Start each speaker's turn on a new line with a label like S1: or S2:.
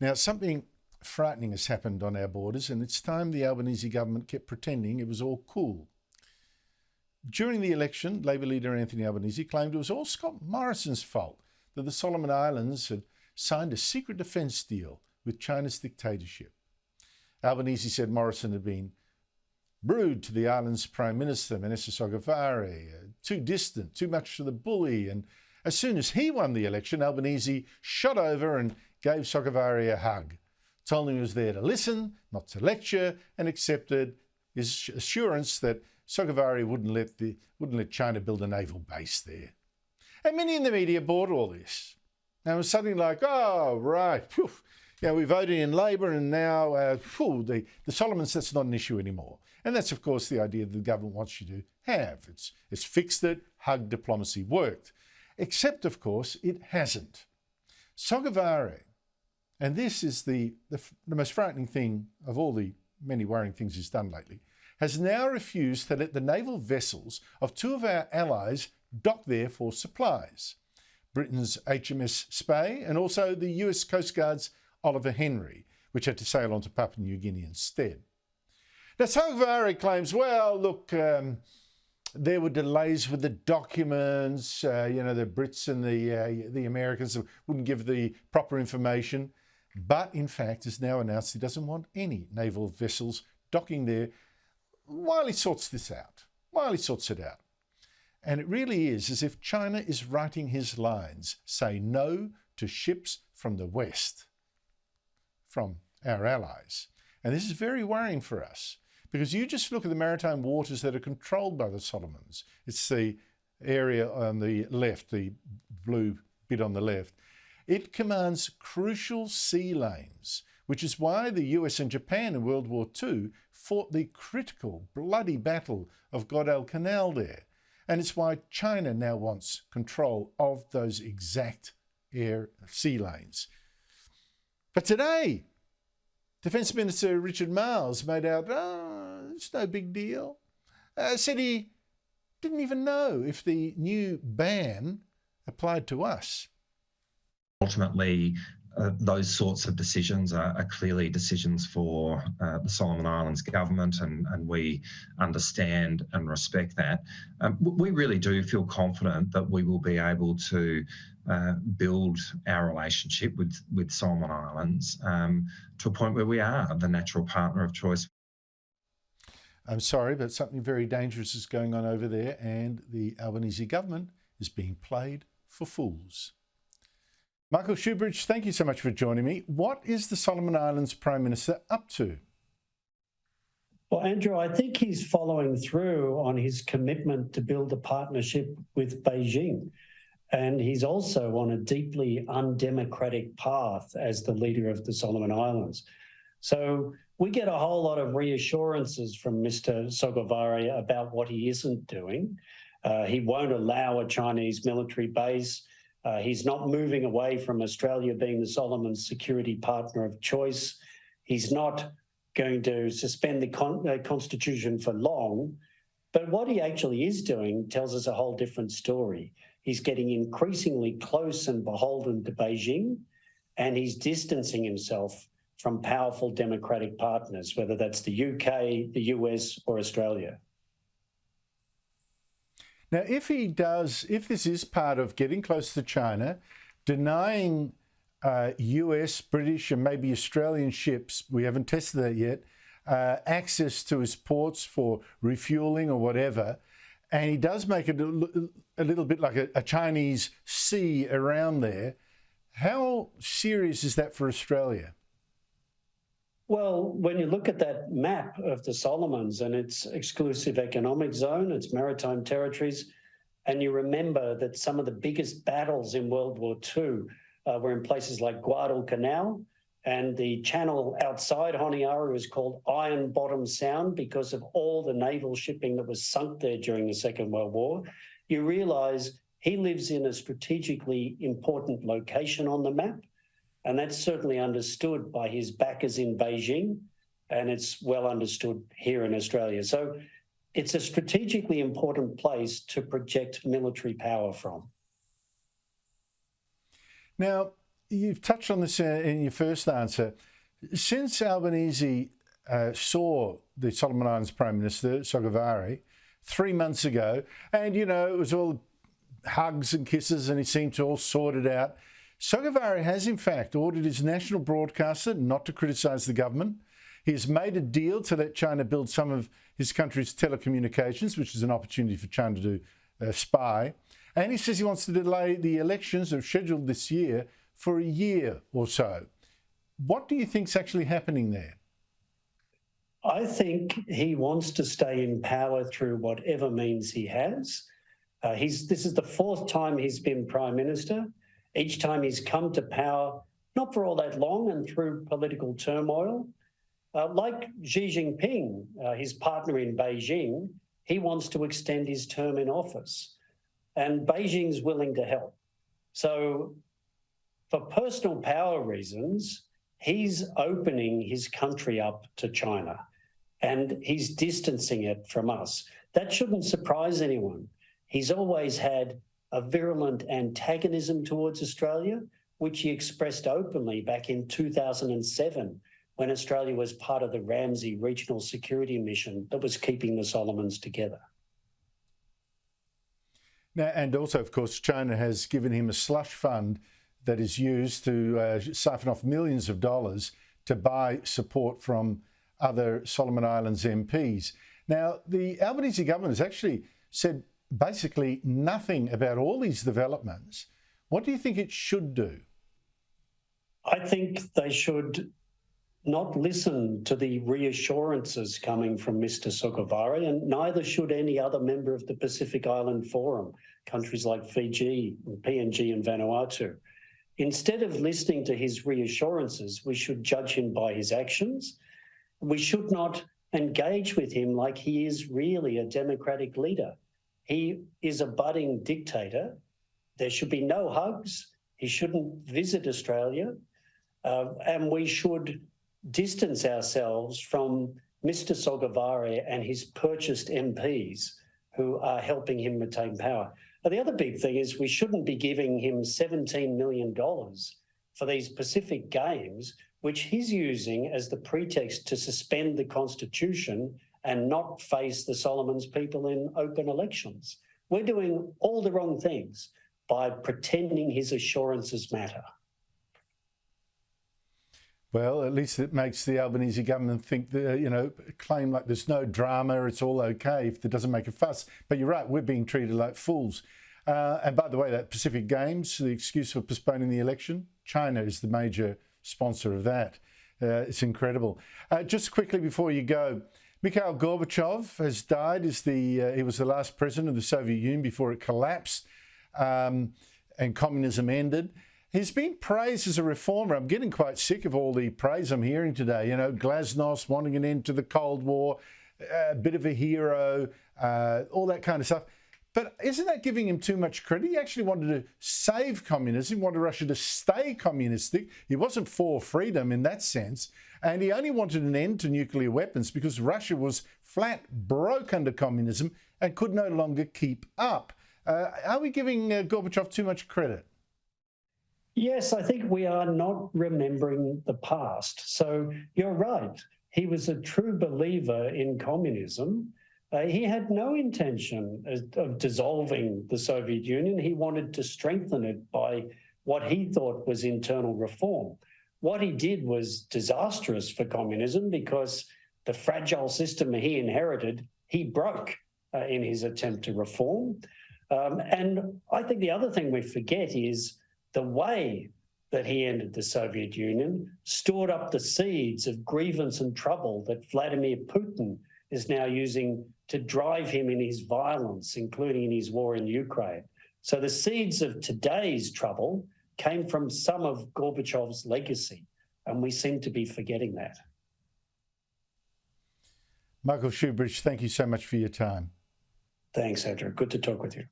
S1: Now, something frightening has happened on our borders, and it's time the Albanese government kept pretending it was all cool. During the election, Labor leader Anthony Albanese claimed it was all Scott Morrison's fault that the Solomon Islands had signed a secret defence deal with China's dictatorship. Albanese said Morrison had been rude to the island's Prime Minister, Minister Sogavare, too distant, too much to the bully, and as soon as he won the election, Albanese shot over and gave Sogavare a hug, told him he was there to listen, not to lecture, and accepted his assurance that Sogavare wouldn't let China build a naval base there. And many in the media bought all this. Now it was something like, oh, right, phew, yeah, we voted in Labor and now, the Solomons, that's not an issue anymore. And that's, of course, the idea that the government wants you to have. It's fixed it, hug diplomacy worked. Except, of course, it hasn't. Sogavare, and this is the most frightening thing of all the many worrying things he's done lately, has now refused to let the naval vessels of two of our allies dock there for supplies. Britain's HMS Spey and also the US Coast Guard's Oliver Henry, which had to sail on to Papua New Guinea instead. Now, Sogavare claims, well, look, there were delays with the documents, the Brits and the Americans wouldn't give the proper information, but in fact has now announced he doesn't want any naval vessels docking there while he sorts this out, And it really is as if China is writing his lines, say no to ships from the West, from our allies. And this is very worrying for us. Because you just look at the maritime waters that are controlled by the Solomons. It's the area on the left, the blue bit on the left. It commands crucial sea lanes, which is why the US and Japan in World War II fought the critical, bloody battle of Guadalcanal there. And it's why China now wants control of those exact sea lanes. But today, Defence Minister Richard Marles made out, it's no big deal. Said he didn't even know if the new ban applied to us.
S2: Ultimately, those sorts of decisions are clearly decisions for the Solomon Islands government, and we understand and respect that. We really do feel confident that we will be able to build our relationship with Solomon Islands to a point where we are the natural partner of choice.
S1: I'm sorry, but something very dangerous is going on over there, and the Albanese government is being played for fools. Michael Shoebridge, thank you so much for joining me. What is the Solomon Islands Prime Minister up to?
S3: Well, Andrew, I think he's following through on his commitment to build a partnership with Beijing. And he's also on a deeply undemocratic path as the leader of the Solomon Islands. So we get a whole lot of reassurances from Mr. Sogavare about what he isn't doing. He won't allow a Chinese military base. He's not moving away from Australia being the Solomons' security partner of choice. He's not going to suspend the Constitution for long. But what he actually is doing tells us a whole different story. He's getting increasingly close and beholden to Beijing, and he's distancing himself from powerful democratic partners, whether that's the UK, the US, or Australia.
S1: Now, if this is part of getting close to China, denying US, British, and maybe Australian ships, we haven't tested that yet, access to his ports for refueling or whatever, and he does make it a little bit like a Chinese sea around there, how serious is that for Australia?
S3: Well, when you look at that map of the Solomons and its exclusive economic zone, its maritime territories, and you remember that some of the biggest battles in World War II were in places like Guadalcanal, and the channel outside Honiara was called Iron Bottom Sound because of all the naval shipping that was sunk there during the Second World War, you realise he lives in a strategically important location on the map. And that's certainly understood by his backers in Beijing, and it's well understood here in Australia. So it's a strategically important place to project military power from.
S1: Now, you've touched on this in your first answer. Since Albanese saw the Solomon Islands Prime Minister, Sogavare, 3 months ago, and, you know, it was all hugs and kisses and he seemed to all sort it out. Sogavare has, in fact, ordered his national broadcaster not to criticise the government. He has made a deal to let China build some of his country's telecommunications, which is an opportunity for China to spy. And he says he wants to delay the elections that are scheduled this year for a year or so. What do you think's actually happening there?
S3: I think he wants to stay in power through whatever means he has. This is the 4th time he's been Prime Minister. Each time he's come to power, not for all that long and through political turmoil. Like Xi Jinping, his partner in Beijing, he wants to extend his term in office. And Beijing's willing to help. So for personal power reasons, he's opening his country up to China and he's distancing it from us. That shouldn't surprise anyone. He's always had a virulent antagonism towards Australia, which he expressed openly back in 2007 when Australia was part of the Ramsay Regional Security Mission that was keeping the Solomons together.
S1: Now, and also, of course, China has given him a slush fund that is used to siphon off millions of dollars to buy support from other Solomon Islands MPs. Now, the Albanese government has actually said basically nothing about all these developments. What do you think it should do?
S3: I think they should not listen to the reassurances coming from Mr. Sogavare, and neither should any other member of the Pacific Island Forum, countries like Fiji, PNG and Vanuatu. Instead of listening to his reassurances, we should judge him by his actions. We should not engage with him like he is really a democratic leader. He is a budding dictator. There should be no hugs. He shouldn't visit Australia. And we should distance ourselves from Mr. Sogavare and his purchased MPs who are helping him retain power. But the other big thing is we shouldn't be giving him $17 million for these Pacific Games, which he's using as the pretext to suspend the Constitution and not face the Solomons people in open elections. We're doing all the wrong things by pretending his assurances matter.
S1: Well, at least it makes the Albanese government think that, claim like there's no drama, it's all okay if it doesn't make a fuss. But you're right, we're being treated like fools. And by the way, that Pacific Games, the excuse for postponing the election, China is the major sponsor of that. It's incredible. Just quickly before you go, Mikhail Gorbachev has died. He was the last president of the Soviet Union before it collapsed and communism ended. He's been praised as a reformer. I'm getting quite sick of all the praise I'm hearing today. You know, Glasnost wanting an end to the Cold War, a bit of a hero, all that kind of stuff. But isn't that giving him too much credit? He actually wanted to save communism, wanted Russia to stay communistic. He wasn't for freedom in that sense. And he only wanted an end to nuclear weapons because Russia was flat broke under communism and could no longer keep up. Are we giving Gorbachev too much credit?
S3: Yes, I think we are not remembering the past. So you're right. He was a true believer in communism. He had no intention of dissolving the Soviet Union. He wanted to strengthen it by what he thought was internal reform. What he did was disastrous for communism because the fragile system he inherited, he broke in his attempt to reform. And I think the other thing we forget is the way that he ended the Soviet Union stored up the seeds of grievance and trouble that Vladimir Putin is now using to drive him in his violence, including in his war in Ukraine. So the seeds of today's trouble came from some of Gorbachev's legacy, and we seem to be forgetting that.
S1: Michael Shoebridge, thank you so much for your time.
S3: Thanks, Andrew. Good to talk with you.